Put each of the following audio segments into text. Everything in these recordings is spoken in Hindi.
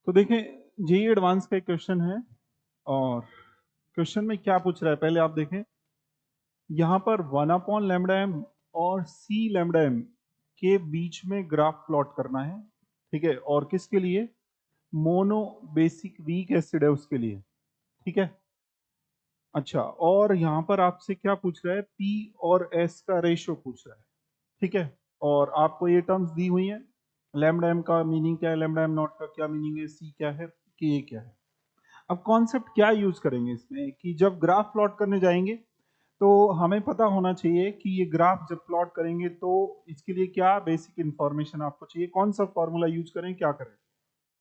तो देखें, जेईई एडवांस का एक क्वेश्चन है और क्वेश्चन में क्या पूछ रहा है पहले आप देखें। यहाँ पर 1/λm और c/m के बीच में ग्राफ प्लॉट करना है, ठीक है। और किसके लिए? मोनो बेसिक वीक एसिड है उसके लिए, ठीक है। अच्छा, और यहाँ पर आपसे क्या पूछ रहा है? P और S का रेशियो पूछ रहा है, ठीक है। और आपको ये टर्म्स दी हुई हैं। लैम्डा एम का मीनिंग क्या है, लैम्डा एम नॉट का क्या मीनिंग है, C क्या है, K क्या है। अब कॉन्सेप्ट क्या यूज करेंगे इसमें कि जब ग्राफ प्लॉट करने जाएंगे तो हमें पता होना चाहिए कि ये ग्राफ जब प्लॉट करेंगे तो इसके लिए क्या बेसिक इंफॉर्मेशन आपको चाहिए, कौन सा फॉर्मूला यूज करें, क्या करें।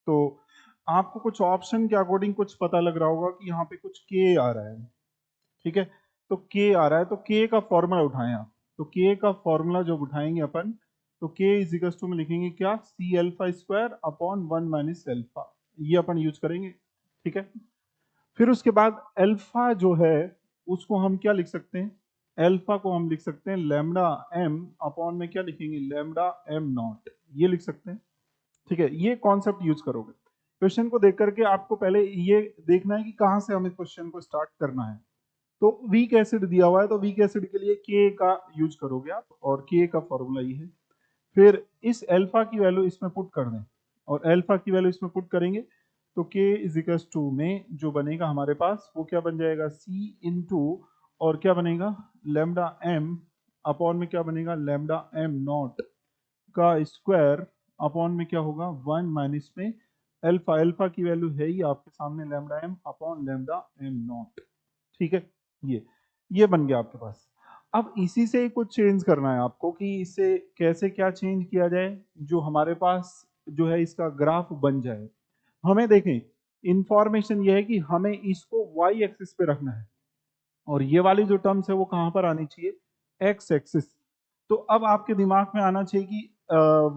तो आपको कुछ ऑप्शन के अकॉर्डिंग कुछ पता लग रहा होगा कि यहाँ पे कुछ के आ रहा है, ठीक है। तो के आ रहा है तो के का फॉर्मूला उठाएं आप। तो के का फॉर्मूला जब उठाएंगे अपन तो के इज इक्वल टू में लिखेंगे क्या, C alpha square upon 1 minus alpha, ये अपन यूज करेंगे, ठीक है। फिर उसके बाद अल्फा जो है उसको हम क्या लिख सकते हैं, अल्फा को हम लिख सकते हैं लैम्डा एम अपॉन में क्या लिखेंगे, लैम्डा एम नॉट, ये लिख सकते हैं, ठीक है। ये कॉन्सेप्ट यूज करोगे। क्वेश्चन को देख करके आपको पहले ये देखना है कि कहाँ से हमें क्वेश्चन को स्टार्ट करना है। तो वीक एसिड दिया हुआ है तो वीक एसिड के लिए के का यूज करोगे आप और के का फॉर्मूला ये है। फिर इस अल्फा की वैल्यू इसमें पुट कर दें और अल्फा की वैल्यू इसमें पुट करेंगे तो k इज इक्वल टू में जो बनेगा हमारे पास वो क्या बन जाएगा, c इंटू और क्या बनेगा, लैम्डा m अपॉन में क्या बनेगा, लैम्डा m नॉट का स्क्वायर अपॉन में क्या होगा, 1 माइनस में अल्फा, अल्फा की वैल्यू है ही आपके सामने lambda m upon lambda m not, ठीक है। ये बन गया आपके पास। अब इसी से कुछ चेंज करना है आपको कि इसे कैसे क्या चेंज किया जाए जो हमारे पास जो है इसका ग्राफ बन जाए। हमें देखें, इंफॉर्मेशन ये है कि हमें इसको वाई एक्सिस पे रखना है और ये वाली जो टर्म्स है वो कहां पर आनी चाहिए, एक्स एक्सिस। तो अब आपके दिमाग में आना चाहिए कि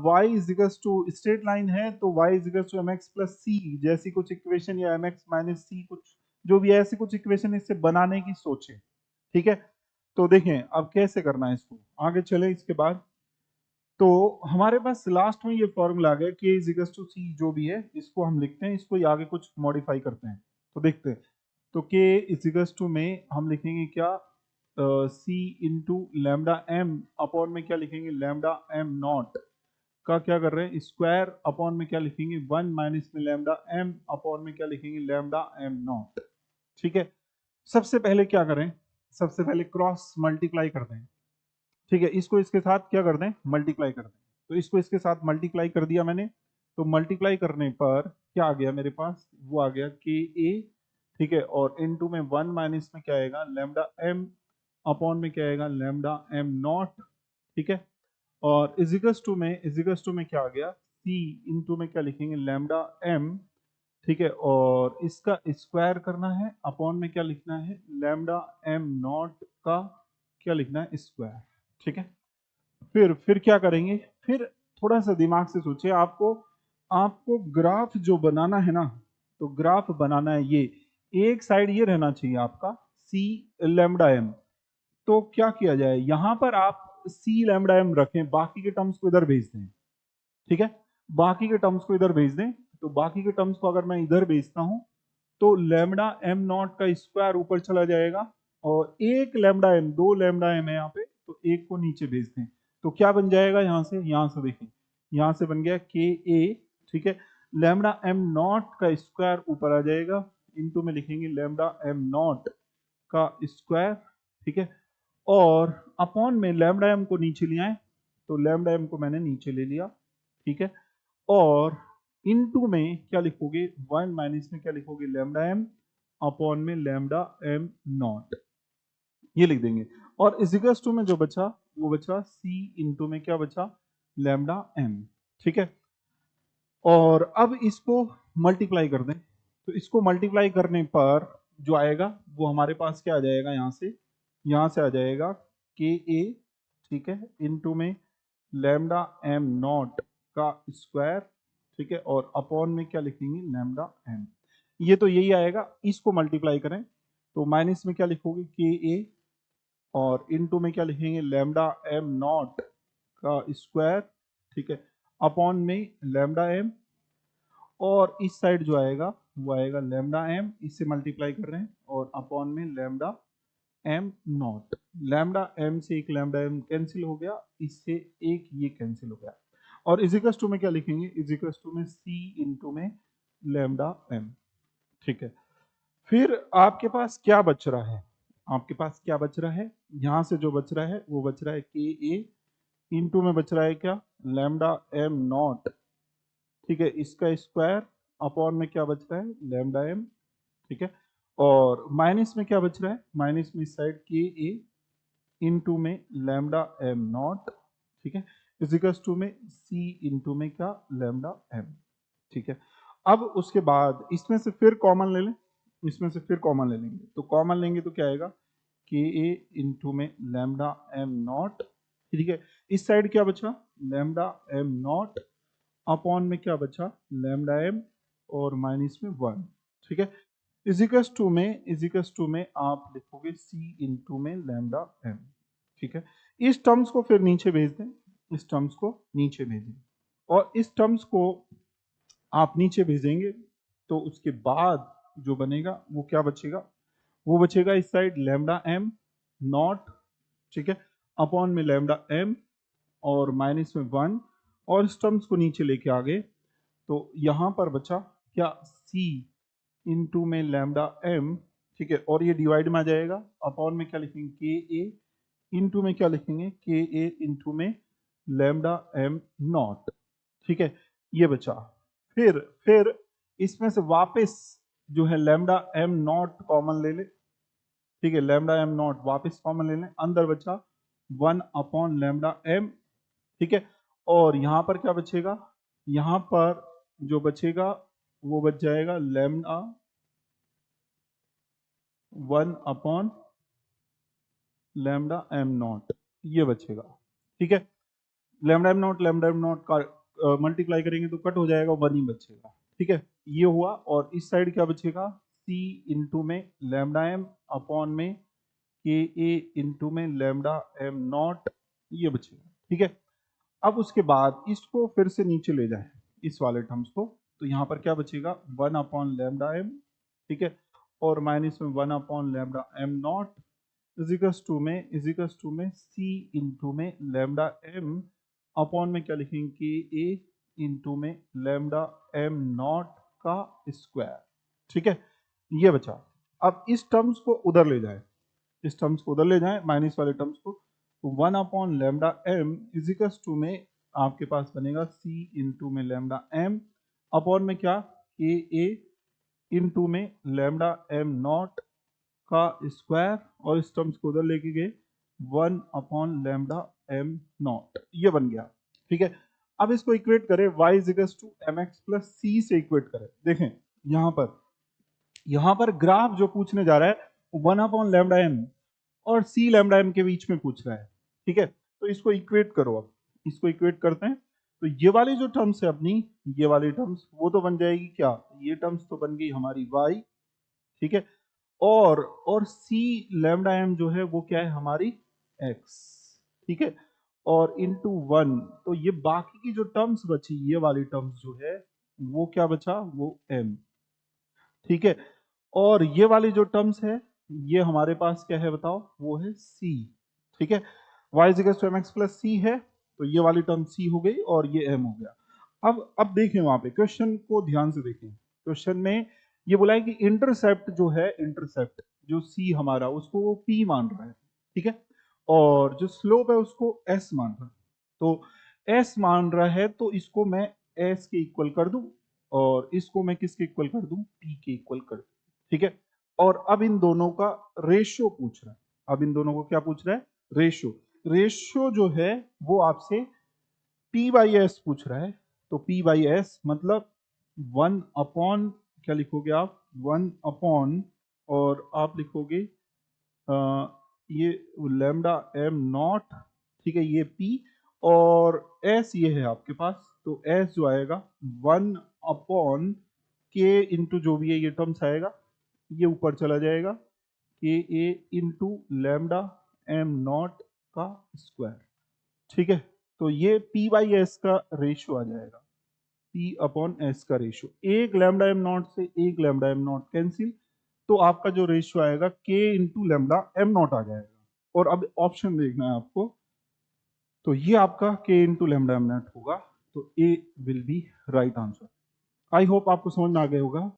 y is equals to straight line है तो y is equals to mx plus c जैसी कुछ इक्वेशन या mx माइनस सी कुछ जो भी है ऐसी कुछ इक्वेशन इससे बनाने की सोचें, ठीक है। तो देखें अब कैसे करना है इसको, आगे चले इसके बाद। तो हमारे पास लास्ट में ये फॉर्मूला आ गया k इज इक्वल्स टू सी, जो भी है इसको हम लिखते हैं, इसको आगे कुछ मॉडिफाई करते हैं। तो देखते हैं, तो k इज इक्वल्स टू में हम लिखेंगे क्या, सी इंटू लैम्डा एम अपॉन में क्या लिखेंगे, लैम्डा एम नॉट का क्या कर रहे हैं, स्क्वायर अपॉन में क्या लिखेंगे, 1 माइनस में लैम्डा एम अपॉन में क्या लिखेंगे, लैम्डा एम नॉट, ठीक है। सबसे पहले क्या करें, सबसे पहले क्रॉस मल्टीप्लाई कर दें, ठीक है। इसको इसके साथ क्या कर दें, मल्टीप्लाई कर दें। तो इसको इसके साथ मल्टीप्लाई कर दिया मैंने। तो मल्टीप्लाई करने पर क्या आ गया मेरे पास, वो आ गया के ए, ठीक है। और इनटू में 1 माइनस में क्या आएगा, लैम्डा एम अपॉन में क्या आएगा, लैम्डा एम नॉट, ठीक है। और इजिकल्स टू में क्या आ गया, सी इंटू में क्या लिखेंगे, लैम्डा एम, ठीक है। और इसका स्क्वायर करना है अपॉन में क्या लिखना है, लैम्डा एम नॉट का क्या लिखना है, स्क्वायर, ठीक है। फिर क्या करेंगे, फिर थोड़ा सा दिमाग से सोचिए, आपको आपको ग्राफ जो बनाना है ना, तो ग्राफ बनाना है ये, एक साइड ये रहना चाहिए आपका सी लैम्डा एम। तो क्या किया जाए, यहां पर आप सी लैम्डा एम रखें, बाकी के टर्म्स को इधर भेज दें, ठीक है। बाकी के टर्म्स को इधर भेज दें। तो बाकी के टर्म्स को अगर मैं इधर भेजता हूं तो लैम्डा एम नॉट का स्क्वायर ऊपर चला जाएगा और एक लैम्डा एम, दो लैम्डा एम है यहाँ पे, तो एक को नीचे भेज दें। तो क्या बन जाएगा, यहाँ से देखें, यहाँ से बन गया के ए, ठीक है। लैम्डा एम नॉट का स्क्वायर ऊपर आ जाएगा, इनटू में लिखेंगे लैम्डा एम नॉट का स्क्वायर, ठीक है। और अपॉन में लैम्डा एम को नीचे ले आए, तो लैम्डा एम को मैंने नीचे ले लिया, ठीक है। और इनटू में क्या लिखोगे, 1 माइनस में क्या लिखोगे, लैम्डा एम अपॉन में लैम्डा एम नॉट, ये लिख देंगे। और इजिकल्स टू में जो बचा वो बचा सी इंटू में क्या बचा, लैम्डा एम, ठीक है। और अब इसको मल्टीप्लाई कर दें, तो इसको मल्टीप्लाई करने पर जो आएगा वो हमारे पास क्या आ जाएगा, यहाँ से आ जाएगा के ए, ठीक है, इनटू में लैम्डा एम नॉट का स्क्वायर, ठीक है। और अपॉन में क्या लिखेंगे, लैम्डा एम, ये तो यही आएगा। इसको मल्टीप्लाई करें तो माइनस में क्या लिखोगे, के ए, और इनटू में क्या लिखेंगे, लैम्डा एम नॉट का स्क्वायर, ठीक है, अपॉन में लैम्डा एम। और इस साइड जो आएगा वो आएगा लैम्डा एम, इससे मल्टीप्लाई कर रहे हैं और अपॉन में lambda M naught. Lambda M से एक लैम्डा एम कैंसिल हो गया, इससे एक ये कैंसिल हो गया, और इजिकल्स टू में क्या लिखेंगे, इजिकल्स टू में सी इंटू में लैम्डा एम। ठीक है, फिर आपके पास क्या बच रहा है, आपके पास क्या बच रहा है, यहां से जो बच रहा है वो बच रहा है के ए इंटू में बच रहा है क्या, लैम्डा एम नॉट। ठीक है, इसका स्क्वायर अपॉन में क्या बच रहा है, लैम्डा एम। ठीक है, और माइनस में क्या बच रहा है, माइनस में इस साइड के ए इंटू में लैम्डा एम नॉट। ठीक है, इजिकल्स टू में सी इंटू में क्या, लैम्डा एम। ठीक है, अब उसके बाद इसमें से फिर कॉमन ले लें, इसमें से फिर कॉमन ले लेंगे, तो कॉमन लेंगे तो क्या आएगा, के ए इंटू में लैम्डा एम नॉट। ठीक है, इस साइड क्या बचा, लैम्डा एम नॉट अपॉन में क्या बचा, लैम्डा एम और माइनस में 1। ठीक है, इजिकल्स टू में आप लिखोगे सी इंटू में लैम्डा एम। ठीक है, इस टर्म्स को फिर नीचे भेज दें, इस टर्म्स को नीचे भेजें, और इस टर्म्स को आप नीचे भेजेंगे तो उसके बाद जो बनेगा वो क्या बचेगा, वो बचेगा इस साइड लैम्डा एम नॉट। ठीक है, अपॉन में लैम्डा एम और माइनस में 1, और इस टर्म्स को नीचे लेके आ गए तो यहां पर बचा क्या, सी इंटू में लैम्डा एम। ठीक है, और ये डिवाइड में आ जाएगा, अपॉन में क्या लिखेंगे, के ए इंटू में क्या लिखेंगे, के ए इंटू में लैम्डा एम नॉट। ठीक है, ये बचा, फिर इसमें से वापस जो है लैम्डा एम नॉट कॉमन ले ले। ठीक है, लैम्डा एम नॉट वापस कॉमन ले लें, अंदर बचा 1 अपॉन लैम्डा एम। ठीक है, और यहां पर क्या बचेगा, यहां पर जो बचेगा वो बच जाएगा lambda 1 upon lambda am not, ये बचेगा। ठीक है, लैम्डा एम नॉट का मल्टीप्लाई करेंगे तो कट हो जाएगा, 1 ही बचेगा। ठीक है, ये हुआ, और इस साइड क्या बचेगा, सी इंटू में लैम्डा एम अपॉन में के ए इंटू में लैम्डा एम नॉट, ये बचेगा। ठीक है, अब उसके बाद इसको फिर से नीचे ले जाएं, इस वाले टर्म्स को, तो यहाँ पर क्या बचेगा, 1 अपॉन लैम्डा एम। ठीक है, और माइनस में 1 upon lambda M naught equals to में सी इंटू में लैम्डा एम अपॉन में क्या लिखेंगे, के ए इंटू में लैम्डा एम नॉट का स्क्वायर। ठीक है, ये बचा। अब इस टर्म्स को उधर ले जाए, इस टर्म्स को उधर ले जाएं, माइनस वाले टर्म्स को, तो 1 upon lambda M equals to में आपके पास बनेगा सी इंटू में लैम्डा एम अपॉन में क्या, के ए इंटू में लैम्डा एम नॉट का स्क्वायर, और इस टर्म्स को उधर लेके गए 1 अपॉन लैम्डा एम नॉट, ये बन गया। ठीक है, अब इसको इक्वेट करें, y equals to m x plus c से इक्वेट करें। देखें यहां पर ग्राफ जो पूछने जा रहा है 1 अपॉन लैम्डा एम और सी लैम्डा एम के बीच में पूछ रहा है। ठीक है, तो इसको इक्वेट करो, अब इसको इक्वेट करते हैं, तो ये वाली जो टर्म्स है अपनी, ये वाली टर्म्स वो तो बन जाएगी क्या, ये टर्म्स तो बन गई हमारी y। ठीक है, और सी लैम्डा एम जो है वो क्या है हमारी x। ठीक है, और इंटू 1, तो ये बाकी की जो टर्म्स बची, ये वाली टर्म्स जो है वो क्या बचा, वो m। ठीक है, और ये वाली जो टर्म्स है ये हमारे पास क्या है बताओ, वो है c। ठीक है, y equals to mx plus c है, तो ये वाली टर्म c हो गई और ये m हो गया। अब देखें वहां पे क्वेश्चन को ध्यान से देखें, क्वेश्चन में ये बोला है कि इंटरसेप्ट जो है, इंटरसेप्ट जो c हमारा उसको वो p मान रहा है। ठीक है, और जो स्लोप है उसको s मान रहा है, तो s मान रहा है तो इसको मैं s के इक्वल कर दूं, और इसको मैं किसके इक्वल कर दूं, p के इक्वल कर दूं। ठीक है, और अब इन दोनों का रेशियो पूछ रहा है, अब इन दोनों को क्या पूछ रहा है, रेशियो। रेशियो जो है वो आपसे पी बाई एस पूछ रहा है, तो पी बाई एस मतलब 1 अपॉन क्या लिखोगे आप, 1 अपॉन, और आप लिखोगे ये लैम्डा एम नॉट। ठीक है, ये पी, और एस ये है आपके पास, तो एस जो आएगा 1 अपॉन के इंटू जो भी है ये टर्म्स आएगा, ये ऊपर चला जाएगा, के A into lambda M naught का स्क्वायर। ठीक है, तो ये पी बाई एस का रेशियो आ जाएगा, P अपॉन S का रेशियो, एक लैम्डा एम नॉट से एक लैम्डा एम नॉट कैंसिल, तो आपका जो रेशियो आएगा K into lambda M naught आ जाएगा। और अब ऑप्शन देखना है आपको, तो ये आपका K into lambda am not होगा, तो A will be right answer. I hope आपको समझ में आ गया होगा।